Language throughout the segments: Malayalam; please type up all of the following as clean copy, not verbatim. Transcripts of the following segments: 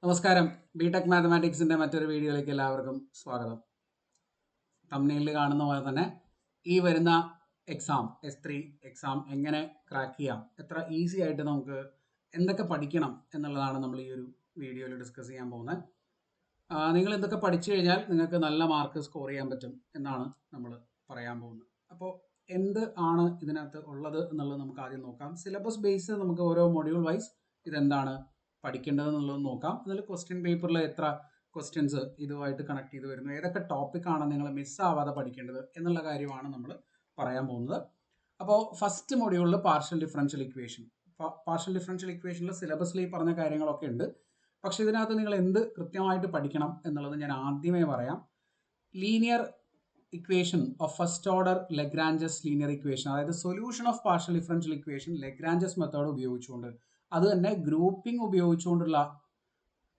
നമസ്കാരം. ബിടെക് മാത്തമാറ്റിക്സിന്റെ മറ്റൊരു വീഡിയോയിലേക്ക് എല്ലാവർക്കും സ്വാഗതം. തംബ്നെയിലിൽ കാണുന്ന പോലെ തന്നെ ഈ വരുന്ന എക്സാം S3 എക്സാം എങ്ങനെ ക്രാക്ക് ചെയ്യാം, എത്ര ഈസി ആയിട്ട് നമുക്ക് എന്തൊക്കെ പഠിക്കണം എന്നുള്ളതാണ് നമ്മൾ ഈ ഒരു വീഡിയോയിൽ ഡിസ്കസ് ചെയ്യാൻ പോകുന്നത്. നിങ്ങൾ എന്തൊക്കെ പഠിച്ചു കഴിഞ്ഞാൽ നിങ്ങൾക്ക് നല്ല മാർക്ക് സ്കോർ ചെയ്യാൻ പറ്റും എന്നാണ് നമ്മൾ പറയാൻ പോകുന്നത്. അപ്പോൾ എന്ത് ആണ് ഇതിനകത്ത് ഉള്ളത് എന്നുള്ളത് നമുക്ക് ആദ്യം നോക്കാം. സിലബസ് ബേസ് നമുക്ക് ഓരോ മൊഡ്യൂൾ വൈസ് ഇതെന്താണ് പഠിക്കേണ്ടത് എന്നുള്ളത് നോക്കാം. അതിൽ ക്വസ്റ്റ്യൻ പേപ്പറിൽ എത്ര ക്വസ്റ്റ്യൻസ് ഇതുമായിട്ട് കണക്ട് ചെയ്ത് വരുന്നു, ഏതൊക്കെ ടോപ്പിക്കാണ് നിങ്ങൾ മിസ്സാവാതെ പഠിക്കേണ്ടത് എന്നുള്ള കാര്യമാണ് നമ്മൾ പറയാൻ പോകുന്നത്. അപ്പോൾ ഫസ്റ്റ് മൊഡ്യൂളിൽ partial differential equation. Partial differential ഇക്വേഷനിൽ സിലബസിൽ ഈ പറഞ്ഞ കാര്യങ്ങളൊക്കെ ഉണ്ട്. പക്ഷേ ഇതിനകത്ത് നിങ്ങൾ എന്ത് കൃത്യമായിട്ട് പഠിക്കണം എന്നുള്ളത് ഞാൻ ആദ്യമേ പറയാം. Linear equation of first order Lagrange's linear equation, അതായത് solution of partial differential equation Lagrange's method ഉപയോഗിച്ചുകൊണ്ട്, അത് തന്നെ ഗ്രൂപ്പിംഗ് ഉപയോഗിച്ചുകൊണ്ടുള്ള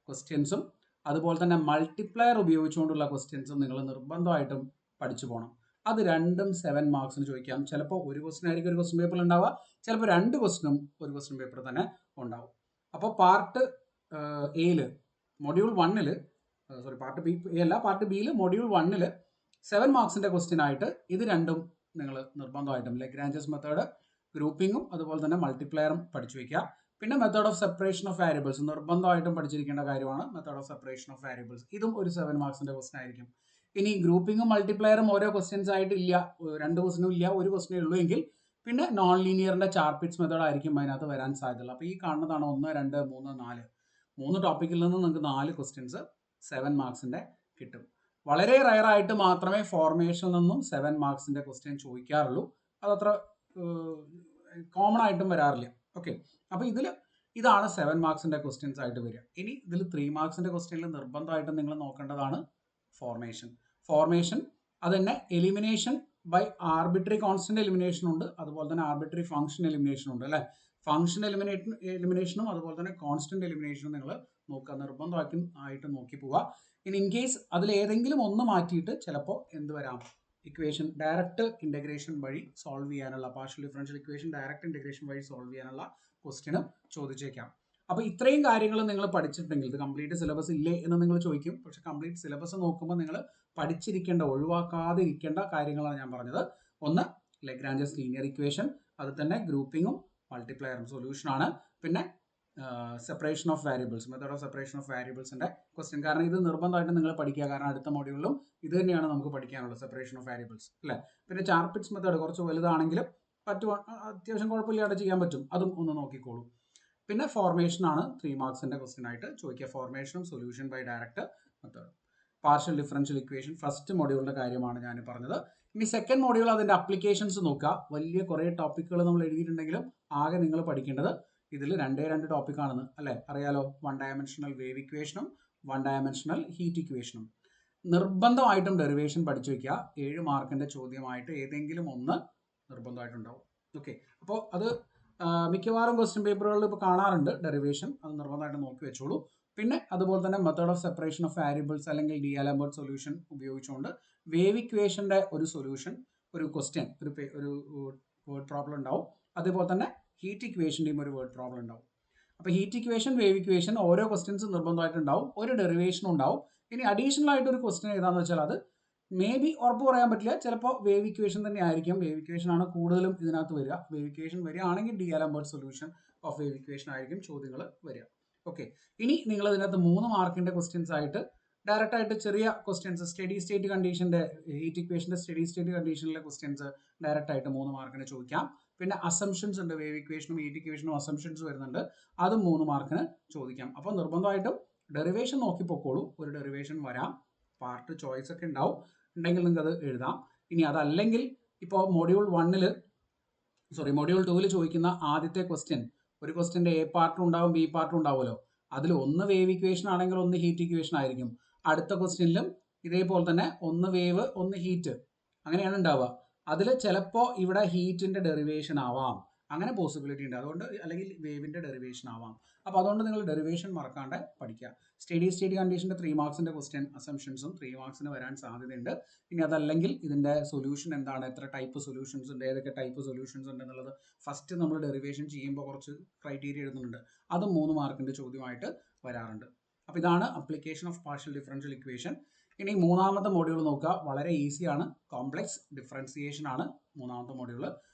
ക്വസ്റ്റ്യൻസും അതുപോലെ തന്നെ മൾട്ടിപ്ലയർ ഉപയോഗിച്ചുകൊണ്ടുള്ള ക്വസ്റ്റ്യൻസും നിങ്ങൾ നിർബന്ധമായിട്ടും പഠിച്ചു പോകണം. അത് രണ്ടും 7 മാർക്സിന് ചോദിക്കാം. ചിലപ്പോൾ ഒരു ക്വസ്റ്റ്യൻ ആയിരിക്കും ഒരു ക്വസ്റ്റ്യൻ പേപ്പറിൽ ഉണ്ടാവുക, ചിലപ്പോൾ 2 ക്വസ്റ്റ്യനും ഒരു ക്വസ്റ്റ്യൻ പേപ്പർ തന്നെ ഉണ്ടാവും. അപ്പോൾ പാർട്ട് എയിൽ മൊഡ്യൂൾ 1-ൽ പാർട്ട് ബി അല്ല, പാർട്ട് ബിയിൽ മൊഡ്യൂൾ 1-ൽ 7 മാർക്സിൻ്റെ ക്വസ്റ്റ്യൻ ആയിട്ട് ഇത് രണ്ടും നിങ്ങൾ നിർബന്ധമായിട്ടും ലെഗ്രാഞ്ചസ് മെത്തേഡ്, ഗ്രൂപ്പിങ്ങും അതുപോലെ തന്നെ മൾട്ടിപ്ലയറും പഠിച്ചു വയ്ക്കുക. പിന്നെ method of separation of variables നിർബന്ധമായിട്ടും പഠിച്ചിരിക്കേണ്ട കാര്യമാണ്. Method of separation of variables ഇതും ഒരു 7 മാർക്സിൻ്റെ ക്വസ്റ്റ്യൻ ആയിരിക്കും. ഇനി ഗ്രൂപ്പിങ്ങും മൾട്ടിപ്ലയറും ഓരോ ക്വസ്റ്റ്യൻസ് ആയിട്ട് ഇല്ല, 2 ക്വസ്റ്റ്യനും ഇല്ല, ഒരു ക്വസ്റ്റ്യനേ ഉള്ളൂ എങ്കിൽ പിന്നെ നോൺ ലീനിയറിൻ്റെ ചാർപിറ്റ്സ് മെത്തേഡ് ആയിരിക്കും അതിനകത്ത് വരാൻ സാധ്യതയുള്ളത്. അപ്പോൾ ഈ കാണുന്നതാണ് 1, 2, 3, 4 3 ടോപ്പിക്കിൽ നിന്ന് നിങ്ങൾക്ക് 4 ക്വസ്റ്റ്യൻസ് 7 മാർക്സിൻ്റെ കിട്ടും. വളരെ റയറായിട്ട് മാത്രമേ ഫോർമേഷനിൽ നിന്നും 7 മാർക്സിൻ്റെ ക്വസ്റ്റ്യൻ ചോദിക്കാറുള്ളൂ. അതത്ര കോമൺ ആയിട്ടും വരാറില്ല. ഓക്കെ, അപ്പോൾ ഇതാണ് 7 മാർക്സിൻ്റെ ക്വസ്റ്റ്യൻസ് ആയിട്ട് വരിക. ഇനി ഇതിൽ 3 മാർക്സിൻ്റെ ക്വസ്റ്റ്യനിൽ നിർബന്ധമായിട്ടും നിങ്ങൾ നോക്കേണ്ടതാണ് ഫോർമേഷൻ. അത് തന്നെ elimination by arbitrary constant elimination ഉണ്ട്, അതുപോലെ തന്നെ ആർബിട്രറി ഫംഗ്ഷൻ എലിമിനേഷൻ ഉണ്ട് അല്ലേ. ഫംഗ്ഷൻ എലിമിനേഷനും അതുപോലെ തന്നെ കോൺസ്റ്റന്റ് എലിമിനേഷനും നിങ്ങൾ നോക്കുക, നിർബന്ധമായിട്ട് നോക്കി പോവുക. ഇൻ കേസ് അതിൽ ഏതെങ്കിലും ഒന്ന് മാറ്റിയിട്ട് ചിലപ്പോൾ എന്ത് വരാം, ഇക്വേഷൻ ഡയറക്റ്റ് ഇൻ്റഗ്രേഷൻ വഴി സോൾവ് ചെയ്യാനുള്ള, partial differential equation direct integration വഴി സോൾവ് ചെയ്യാനുള്ള ക്വസ്റ്റ്യനും ചോദിച്ചേക്കാം. അപ്പോൾ ഇത്രയും കാര്യങ്ങൾ നിങ്ങൾ പഠിച്ചിട്ടുണ്ടെങ്കിൽ ഇത് കംപ്ലീറ്റ് സിലബസ് ഇല്ലേ എന്ന് നിങ്ങൾ ചോദിക്കും. പക്ഷെ കംപ്ലീറ്റ് സിലബസ് നോക്കുമ്പോൾ നിങ്ങൾ പഠിച്ചിരിക്കേണ്ട, ഒഴിവാക്കാതെ ഇരിക്കേണ്ട കാര്യങ്ങളാണ് ഞാൻ പറഞ്ഞത്. ഒന്ന് ലെഗ്രാഞ്ചസ് ലീനിയർ ഇക്വേഷൻ, അത് തന്നെ ഗ്രൂപ്പിങ്ങും മൾട്ടിപ്ലയറും സൊല്യൂഷനാണ്. പിന്നെ separation of variables, method of separation of വാരിയബിൾസിൻ്റെ ക്വസ്റ്റ്യൻ. കാരണം ഇത് നിർബന്ധമായിട്ട് നിങ്ങൾ പഠിക്കുക, കാരണം അടുത്ത മൊഡ്യൂളിലും ഇത് തന്നെയാണ് നമുക്ക് പഠിക്കാനുള്ളത്, സെപ്പറേഷൻ ഓഫ് വാരിയബിൾസ് അല്ലേ. പിന്നെ ചാർപിറ്റ്സ് മെത്തേഡ് കുറച്ച് വലുതാണെങ്കിലും അത്യാവശ്യം കുഴപ്പമില്ലാതെ ചെയ്യാൻ പറ്റും, അതും ഒന്ന് നോക്കിക്കോളൂ. പിന്നെ ഫോർമേഷൻ ആണ് 3 മാർക്സിൻ്റെ ക്വസ്റ്റ്യൻ ആയിട്ട് ചോദിക്കുക. ഫോർമേഷനും solution by direct method. Partial differential equation first മൊഡ്യൂളിൻ്റെ കാര്യമാണ് ഞാൻ പറഞ്ഞത്. ഇനി സെക്കൻഡ് മൊഡ്യൂൾ അതിൻ്റെ അപ്ലിക്കേഷൻസ് നോക്കുക. വലിയ കുറേ ടോപ്പിക്കുകൾ നമ്മൾ എഴുതിയിട്ടുണ്ടെങ്കിലും ആകെ നിങ്ങൾ പഠിക്കേണ്ടത് ഇതിൽ 2 ടോപ്പിക്കാണെന്ന് അല്ലേ അറിയാലോ. 1 ഡയമെൻഷണൽ വേവ് ഇക്വേഷനും 1 ഡയമെൻഷണൽ ഹീറ്റ് ഇക്വേഷനും. നിർബന്ധമായിട്ടും ഡെറിവേഷൻ പഠിച്ചു വയ്ക്കുക. 7 മാർക്കിൻ്റെ ചോദ്യമായിട്ട് ഏതെങ്കിലും ഒന്ന് നിർബന്ധമായിട്ടുണ്ടാവും. ഓക്കെ, അപ്പോൾ അത് മിക്കവാറും ക്വസ്റ്റ്യൻ പേപ്പറുകളിൽ ഇപ്പോൾ കാണാറുണ്ട് ഡെറിവേഷൻ, അത് നിർബന്ധമായിട്ട് നോക്കി വെച്ചോളൂ. പിന്നെ അതുപോലെ തന്നെ method of separation of variables അല്ലെങ്കിൽ ഡി-ആലംബർട്ട് സൊല്യൂഷൻ ഉപയോഗിച്ചുകൊണ്ട് വേവ് ഇക്വേഷൻ്റെ ഒരു സൊല്യൂഷൻ, ഒരു ക്വസ്റ്റ്യൻ, ഒരു വേർഡ് പ്രോബ്ലം ഉണ്ടാവും. അതേപോലെ തന്നെ ഹീറ്റ് ഇക്വേഷൻ്റെയും ഒരു വേർഡ് പ്രോബ്ലം ഉണ്ടാവും. അപ്പോൾ ഹീറ്റ് ഇക്വേഷൻ, വേവ് ഇക്വേഷൻ ഓരോ ക്വസ്റ്റ്യൻസ് നിർബന്ധമായിട്ടുണ്ടാവും, ഒരു ഡെറിവേഷനും ഉണ്ടാവും. ഇനി അഡീഷണൽ ആയിട്ട് ഒരു ക്വസ്റ്റ്യൻ ഏതാണെന്ന് വെച്ചാൽ അത് മേ ബി ഉറപ്പ് പറയാൻ പറ്റില്ല, ചിലപ്പോൾ വേവ് ഇക്വേഷൻ തന്നെ ആയിരിക്കും. വേവ് ഇക്വേഷൻ ആണ് കൂടുതലും ഇതിനകത്ത് വരിക. വേവ് ഇക്വേഷൻ വരികയാണെങ്കിൽ D-Alembert solution of wave equation ആയിരിക്കും ചോദ്യങ്ങൾ വരിക. ഓക്കെ, ഇനി നിങ്ങൾ ഇതിനകത്ത് 3 മാർക്കിൻ്റെ ക്വസ്റ്റ്യൻസ് ആയിട്ട് ഡയറക്റ്റ് ആയിട്ട് ചെറിയ ക്വസ്റ്റ്യൻസ്, സ്റ്റഡി സ്റ്റേറ്റ് കണ്ടീഷൻ്റെ, ഹീറ്റ് ഇക്വേഷൻ്റെ സ്റ്റഡി സ്റ്റേറ്റ് കണ്ടീഷനിലെ ക്വസ്റ്റ്യൻസ് ഡയറക്റ്റ് ആയിട്ട് 3 മാർക്കിന് ചോദിക്കാം. പിന്നെ അസംഷൻസ് ഉണ്ട്, വേവ് ഇക്വേഷനും ഹീറ്റ് ഇക്വേഷനും അസംഷൻസ് വരുന്നുണ്ട്, അതും 3 മാർക്കിന് ചോദിക്കാം. അപ്പോൾ നിർബന്ധമായിട്ടും ഡെറിവേഷൻ നോക്കി പൊക്കോളൂ. ഒരു ഡെറിവേഷൻ വരാം, പാർട്ട് ചോയ്സ് ഒക്കെ ഉണ്ടാവും, ഉണ്ടെങ്കിൽ നിങ്ങൾക്ക് അത് എഴുതാം. ഇനി അതല്ലെങ്കിൽ ഇപ്പോൾ മൊഡ്യൂൾ 2-ൽ ചോദിക്കുന്ന ആദ്യത്തെ ക്വസ്റ്റ്യൻ, ഒരു ക്വസ്റ്റ്യൻ്റെ എ പാർട്ടും ഉണ്ടാവും ബി പാർട്ടും ഉണ്ടാവുമല്ലോ. അതിൽ ഒന്ന് വേവ് ഇക്വേഷൻ ആണെങ്കിൽ ഒന്ന് ഹീറ്റ് ഇക്വേഷൻ ആയിരിക്കും. അടുത്ത ക്വസ്റ്റ്യനിലും ഇതേപോലെ തന്നെ ഒന്ന് വേവ് ഒന്ന് ഹീറ്റ് അങ്ങനെയാണ് ഉണ്ടാവുക. അതിൽ ചിലപ്പോൾ ഇവിടെ ഹീറ്റിൻ്റെ ഡെറിവേഷൻ ആവാം, അങ്ങനെ പോസിബിലിറ്റി ഉണ്ട്. അതുകൊണ്ട് അല്ലെങ്കിൽ വേവിൻ്റെ ഡെറിവേഷൻ ആവാം. അപ്പോൾ അതുകൊണ്ട് നിങ്ങൾ ഡെറിവേഷൻ മറക്കാണ്ട് പഠിക്കുക. സ്റ്റഡി സ്റ്റേറ്റ് കണ്ടീഷൻ്റെ 3 മാർക്സിൻ്റെ ക്വസ്റ്റ്യൻ അസംഷൻസും 3 മാർക്സിന് വരാൻ സാധ്യതയുണ്ട്. ഇനി അതല്ലെങ്കിൽ ഇതിൻ്റെ സൊല്യൂഷൻ എന്താണ്, എത്ര ടൈപ്പ് സൊല്യൂഷൻസ് ഉണ്ട്, ഏതൊക്കെ ടൈപ്പ് സൊല്യൂഷൻസ് ഉണ്ട് എന്നുള്ളത് ഫസ്റ്റ് നമ്മൾ ഡെറിവേഷൻ ചെയ്യുമ്പോൾ കുറച്ച് ക്രൈറ്റീരിയ എഴുതുന്നുണ്ട്, അതും 3 മാർക്കിൻ്റെ ചോദ്യമായിട്ട് വരാറുണ്ട്. അപ്പോൾ ഇതാണ് application of partial differential equation. ഇനി മൂന്നാമത്തെ മോഡ്യൂൾ നോക്കുക, വളരെ ഈസിയാണ്. കോംപ്ലക്സ് ഡിഫറൻസിയേഷൻ ആണ് മൂന്നാമത്തെ മോഡ്യൂൾ.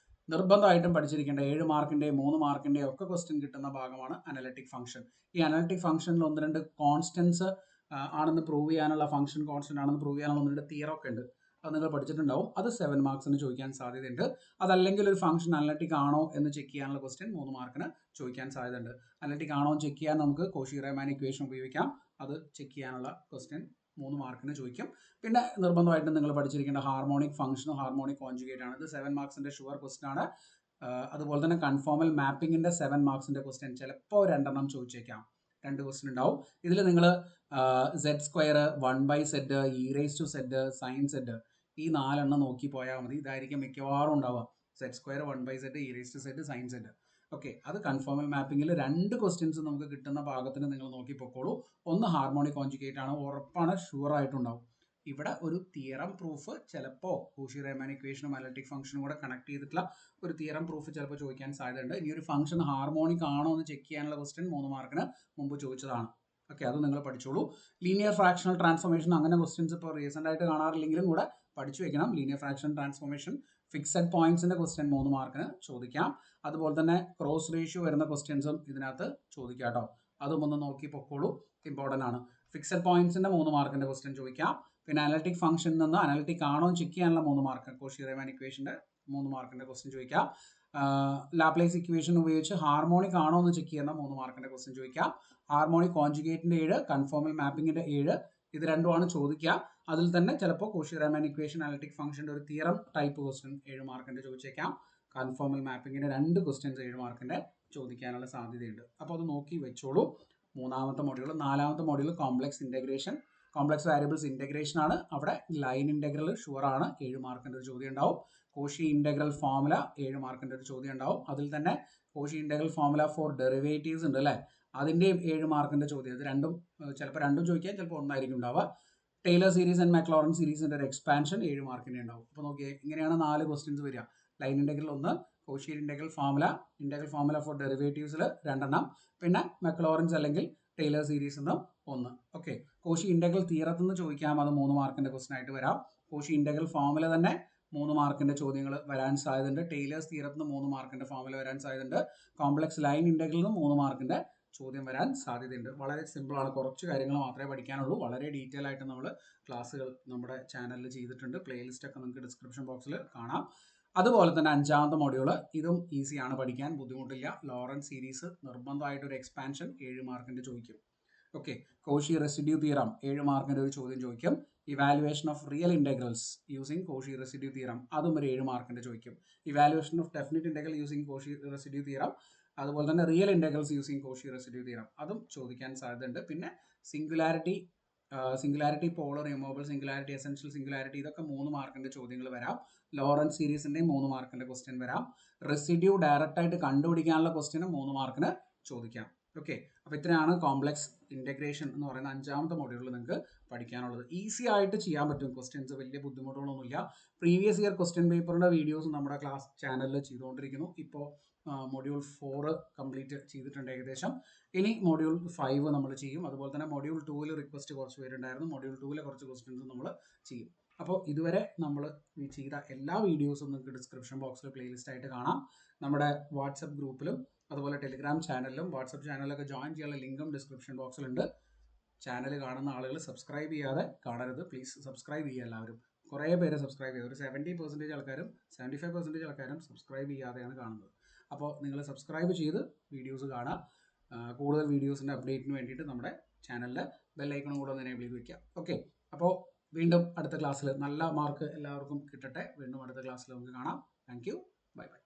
നിർബന്ധമായിട്ടും പഠിച്ചിരിക്കേണ്ട 7 മാർക്കിൻ്റെ 3 മാർക്കിൻ്റെ ഒക്കെ ക്വസ്റ്റ്യൻ കിട്ടുന്ന ഭാഗമാണ് അനലിറ്റിക് ഫംഗ്ഷൻ. ഈ അനലിറ്റിക് ഫംഗ്ഷനിൽ 1-2 കോൺസ്റ്റൻസ് ആണെന്ന് പ്രൂവ് ചെയ്യാനുള്ള, ഫംഗ്ഷൻ കോൺസ്റ്റന്റ് ആണെന്ന് പ്രൂവ് ചെയ്യാനുള്ള 1-2 തിയറം ഒക്കെ ഉണ്ട്. അത് നിങ്ങൾ പഠിച്ചിട്ടുണ്ടാവും. അത് 7 മാർക്സിന് ചോദിക്കാൻ സാധ്യതയുണ്ട്. അതല്ലെങ്കിൽ ഒരു ഫംഗ്ഷൻ അനലിറ്റിക് ആണോ എന്ന് ചെക്ക് ചെയ്യാനുള്ള ക്വസ്റ്റ്യൻ 3 മാർക്കിന് ചോദിക്കാൻ സാധ്യതയുണ്ട്. അനലിറ്റിക് ആണോ എന്ന് ചെക്ക് ചെയ്യാൻ നമുക്ക് കോഷി-റീമാൻ ഇക്വേഷൻ ഉപയോഗിക്കാം. അത് ചെക്ക് ചെയ്യാനുള്ള ക്വസ്റ്റ്യൻ 3 മാർക്കിന് ചോദിക്കും. പിന്നെ നിർബന്ധമായിട്ടും നിങ്ങൾ പഠിച്ചിരിക്കേണ്ട ഹാർമോണിക് ഫംഗ്ഷനും ഹാർമോണിക് കോൺജുഗേറ്റ് ആണ്. ഇത് 7 മാർക്സിന്റെ ഷുവർ ക്വസ്റ്റ്യൻ ആണ്. അതുപോലെ തന്നെ കൺഫോമൽ മാപ്പിംഗിന്റെ 7 മാർക്സിന്റെ ക്വസ്റ്റ്യൻ ചിലപ്പോൾ 2 ചോദിച്ചേക്കാം. 2 ക്വസ്റ്റ്യൻ ഉണ്ടാവും. ഇതിൽ നിങ്ങൾ z² 1/z e⁻z sin z ഈ 4 നോക്കി പോയാൽ മതി. ഇതായിരിക്കും മിക്കവാറും ഉണ്ടാവുക. z² 1/z e⁻z sin z. Okay, അത് കൺഫോമൽ മാപ്പിംഗിൽ 2 ക്വസ്റ്റ്യൻസ് നമുക്ക് കിട്ടുന്ന ഭാഗത്തിന് നിങ്ങൾ നോക്കി പൊക്കോളൂ. ഒന്ന് ഹാർമോണിക് കോൺജുഗേറ്റ് ആണ്, ഉറപ്പാണ്, ഷുവർ ആയിട്ടുണ്ടാവും. ഇവിടെ ഒരു തിയറം പ്രൂഫ് ചിലപ്പോൾ കോഷി-റീമാൻ ഇക്വേഷനും അനലിറ്റിക് ഫംഗ്ഷനും കൂടെ കണക്ട് ചെയ്തിട്ടുള്ള ഒരു തിയറം പ്രൂഫ് ചിലപ്പോൾ ചോദിക്കാൻ സാധ്യതയുണ്ട്. ഇനി ഒരു ഫംഗ്ഷൻ ഹാർമോണിക് ആണോ എന്ന് ചെക്ക് ചെയ്യാനുള്ള ക്വസ്റ്റ്യൻ 3 മാർക്കിന് മുമ്പ് ചോദിച്ചതാണ്. ഓക്കെ, അത് നിങ്ങൾ പഠിച്ചോളൂ. ലീനിയർ ഫ്രാക്ഷണൽ ട്രാൻസ്ഫോർമേഷൻ അങ്ങനെ ക്വസ്റ്റ്യൻസ് ഇപ്പോൾ റീസെൻ്റ് ആയിട്ട് കാണാറില്ലെങ്കിലും കൂടെ പഠിച്ചു വെക്കണം. ലീനിയർ ഫ്രാക്ഷൻ ട്രാൻസ്ഫോർമേഷൻ ഫിക്സഡ് പോയിന്റ്സിന്റെ ക്വസ്റ്റ്യൻ 3 മാർക്കിന് ചോദിക്കാം. അതുപോലെ തന്നെ ക്രോസ് റേഷ്യോ വരുന്ന ക്വസ്റ്റ്യൻസും ഇതിനകത്ത് ചോദിക്കാം കേട്ടോ. അതും ഒന്ന് നോക്കി പൊക്കോളൂ, ഇമ്പോർട്ടൻ്റ് ആണ്. ഫിക്സഡ് പോയിന്റ്സിന്റെ 3 മാർക്കിന്റെ ക്വസ്റ്റ്യൻ ചോദിക്കാം. പിന്നെ അനലിറ്റിക് ഫംഗ്ഷനിൽ നിന്ന് അനലിറ്റിക് ആണോ ചെക്ക് ചെയ്യാനുള്ള 3 മാർക്ക്, കോഷി-റീമാൻ ഇക്വേഷന്റെ 3 മാർക്കിന്റെ ക്വസ്റ്റ്യൻ ചോദിക്കാം. ലാപ്ലേസ് ഇക്വേഷൻ ഉപയോഗിച്ച് ഹാർമോണിക് ആണോ എന്ന് ചെക്ക് ചെയ്യുന്ന 3 മാർക്കിന്റെ ക്വസ്റ്റ്യൻ ചോദിക്കാം. ഹാർമോണിക് കോൺജുഗേറ്റിന്റെ 7, കൺഫോമൽ മാപ്പിംഗിന്റെ 7, ഇത് രണ്ടുമാണ് ചോദിക്കുക. അതിൽ തന്നെ ചിലപ്പോൾ കോഷി-റീമാൻ ഇക്വേഷൻ അനലിറ്റിക് ഫംഗ്ഷന്റെ ഒരു തിയറം ടൈപ്പ് ക്വസ്റ്റ്യൻ 7 മാർക്കിന്റെ ചോദിച്ചേക്കാം. കൺഫോമൽ മാപ്പിംഗിന്റെ 2 ക്വസ്റ്റ്യൻസ് 7 മാർക്കിന്റെ ചോദിക്കാനുള്ള സാധ്യതയുണ്ട്. അപ്പോൾ അത് നോക്കി വെച്ചോളൂ. മൂന്നാമത്തെ മോഡ്യൂൾ. നാലാമത്തെ module complex integration, complex variables integration ആണ്. അവിടെ ലൈൻ ഇന്റഗ്രൽ ഷുവർ ആണ്, 7 മാർക്കിന്റെ ഒരു ചോദ്യം ഉണ്ടാവും. കോഷി ഇന്റഗ്രൽ ഫോർമുല 7 മാർക്കിന്റെ ഒരു ചോദ്യം ഉണ്ടാവും. അതിൽ തന്നെ Cauchy integral formula for derivatives ഉണ്ട് അല്ലേ, അതിന്റെയും 7 മാർക്കിന്റെ ചോദ്യം. ഇത് രണ്ടും ചിലപ്പോൾ 2 ചോദിക്കാം, ചിലപ്പോൾ 1 ആയിരിക്കും ഉണ്ടാവുക. ടൈലർ സീരീസ് ആൻഡ് മാക്ലോറൻ സീരീസിന്റെ ഒരു എക്സ്പാൻഷൻ 7 മാർക്കിന്റെ ഉണ്ടാവും. അപ്പോൾ നോക്കിയേ, ഇങ്ങനെയാണ് 4 ക്വസ്റ്റ്യൻസ് വരിക. Line integral 1, Cauchy integral formula for ഡെറിവേറ്റീവ്സിൽ 2, പിന്നെ മാക്ലോറൻസ് അല്ലെങ്കിൽ Taylor series 1. Okay, Cauchy integral തിയറത്തിൽ നിന്ന് ചോദിക്കാം, അത് 3 മാർക്കിന്റെ ക്വസ്റ്റ്യൻ ആയിട്ട് വരാം. കോഷി ഇന്റഗ്രൽ ഫോർമുല തന്നെ 3 മാർക്കിന്റെ ചോദ്യങ്ങൾ വരാൻ സാധ്യതയുണ്ട്. ടൈലേഴ്സ് തിയറത്തിൽ നിന്ന് 3 മാർക്കിന്റെ ഫോർമുല വരാൻ സാധ്യതയുണ്ട്. കോംപ്ലക്സ് ലൈൻ ഇന്റഗ്രലിൽ നിന്ന് 3 മാർക്കിന്റെ ചോദ്യം വരാൻ സാധ്യതയുണ്ട്. വളരെ സിമ്പിൾ ആണ്, കുറച്ച് കാര്യങ്ങൾ മാത്രമേ പഠിക്കാനുള്ളൂ. വളരെ ഡീറ്റെയിൽ ആയിട്ട് നമ്മൾ ക്ലാസ്സുകൾ നമ്മുടെ ചാനലിൽ ചെയ്തിട്ടുണ്ട്. പ്ലേലിസ്റ്റ് ഒക്കെ നിങ്ങൾക്ക് ഡിസ്ക്രിപ്ഷൻ ബോക്സിൽ കാണാം. അതുപോലെ തന്നെ 5ാമത്തെ മോഡ്യൂൾ, ഇതും ഈസിയാണ് പഠിക്കാൻ, ബുദ്ധിമുട്ടില്ല. ലോറൻസ് സീരീസ് നിർബന്ധമായിട്ടൊരു എക്സ്പാൻഷൻ 7 മാർക്കിന്റെ ചോദിക്കും. ഓക്കെ, കോഷി റെസിഡ്യൂ തിയറം 7 മാർക്കിന്റെ ഒരു ചോദ്യം ചോദിക്കും. Evaluation of real integrals using Cauchy residue theorem, അതും ഒരു 7 മാർക്കിന്റെ ചോദിക്കും. Evaluation of definite integral using Cauchy residue theorem, അതുപോലെ തന്നെ real integrals using Cauchy residue theorem, അതും ചോദിക്കാൻ സാധ്യതയുണ്ട്. പിന്നെ singularity pallor, removable singularity, essential singularity, ഇതൊക്കെ 3 മാർക്കിന്റെ ചോദ്യങ്ങൾ വരാം. ലോറൻസ് സീരീസിന്റെയും 3 മാർക്കിന്റെ ക്വസ്റ്റ്യൻ വരാം. റെസിഡ്യൂ ഡയറക്റ്റ് ആയിട്ട് കണ്ടുപിടിക്കാനുള്ള ക്വസ്റ്റ്യനും 3 മാർക്കിന് ചോദിക്കാം. ഓക്കെ, അപ്പോൾ ഇത്രയാണ് കോംപ്ലക്സ് ഇന്റഗ്രേഷൻ എന്ന് പറയുന്ന 5ാമത്തെ മോഡ്യൂളിൽ നിങ്ങൾക്ക് പഠിക്കാനുള്ളത്. ഈസി ആയിട്ട് ചെയ്യാൻ പറ്റും ക്വസ്റ്റ്യൻസ്, വലിയ ബുദ്ധിമുട്ടുകളൊന്നുമില്ല. പ്രീവിയസ് ഇയർ ക്വസ്റ്റ്യൻ പേപ്പറിന്റെ വീഡിയോസ് നമ്മുടെ ക്ലാസ് ചാനലിൽ ചെയ്തുകൊണ്ടിരിക്കുന്നു. ഇപ്പോൾ മൊഡ്യൂൾ 4 കംപ്ലീറ്റ് ചെയ്തിട്ടുണ്ട് ഏകദേശം. ഇനി മൊഡ്യൂൾ 5 നമ്മൾ ചെയ്യും. അതുപോലെ തന്നെ മൊഡ്യൂൾ 2 റിക്വസ്റ്റ് കുറച്ച് പേരുണ്ടായിരുന്നു. മൊഡ്യൂൾ 2 കുറച്ച് ക്വസ്റ്റ്യൻസ് നമ്മൾ ചെയ്യും. അപ്പോൾ ഇതുവരെ നമ്മൾ ചെയ്ത എല്ലാ വീഡിയോസും നിങ്ങൾക്ക് ഡിസ്ക്രിപ്ഷൻ ബോക്സിൽ പ്ലേലിസ്റ്റ് ആയിട്ട് കാണാം. നമ്മുടെ വാട്സപ്പ് ഗ്രൂപ്പിലും അതുപോലെ ടെലിഗ്രാം ചാനലിലും വാട്സപ്പ് ചാനലിലൊക്കെ ജോയിൻ ചെയ്യാനുള്ള ലിങ്കും ഡിസ്ക്രിപ്ഷൻ ബോക്സിലുണ്ട്. ചാനൽ കാണുന്ന ആളുകൾ സബ്സ്ക്രൈബ് ചെയ്യാതെ കാണരുത്, പ്ലീസ് സബ്സ്ക്രൈബ് ചെയ്യുക എല്ലാവരും. കുറേ പേര് സബ്സ്ക്രൈബ് ചെയ്തു, ഒരു 70% ആൾക്കാരും 75% ആൾക്കാരും സബ്സ്ക്രൈബ് ചെയ്യാതെയാണ് കാണുന്നത്. അപ്പോൾ നിങ്ങൾ സബ്സ്ക്രൈബ് ചെയ്ത് വീഡിയോസ് കാണാം. കൂടുതൽ വീഡിയോസിൻ്റെ അപ്ഡേറ്റിന് വേണ്ടിയിട്ട് നമ്മുടെ ചാനലിൽ ബെല്ലൈക്കണും കൂടെ ഒന്ന് എനേബിൾ ചെയ്ത് വയ്ക്കാം. ഓക്കെ, അപ്പോൾ വീണ്ടും അടുത്ത ക്ലാസ്സിൽ നല്ല മാർക്ക് എല്ലാവർക്കും കിട്ടട്ടെ. വീണ്ടും അടുത്ത ക്ലാസ്സിൽ നമുക്ക് കാണാം. Thank you, bye bye.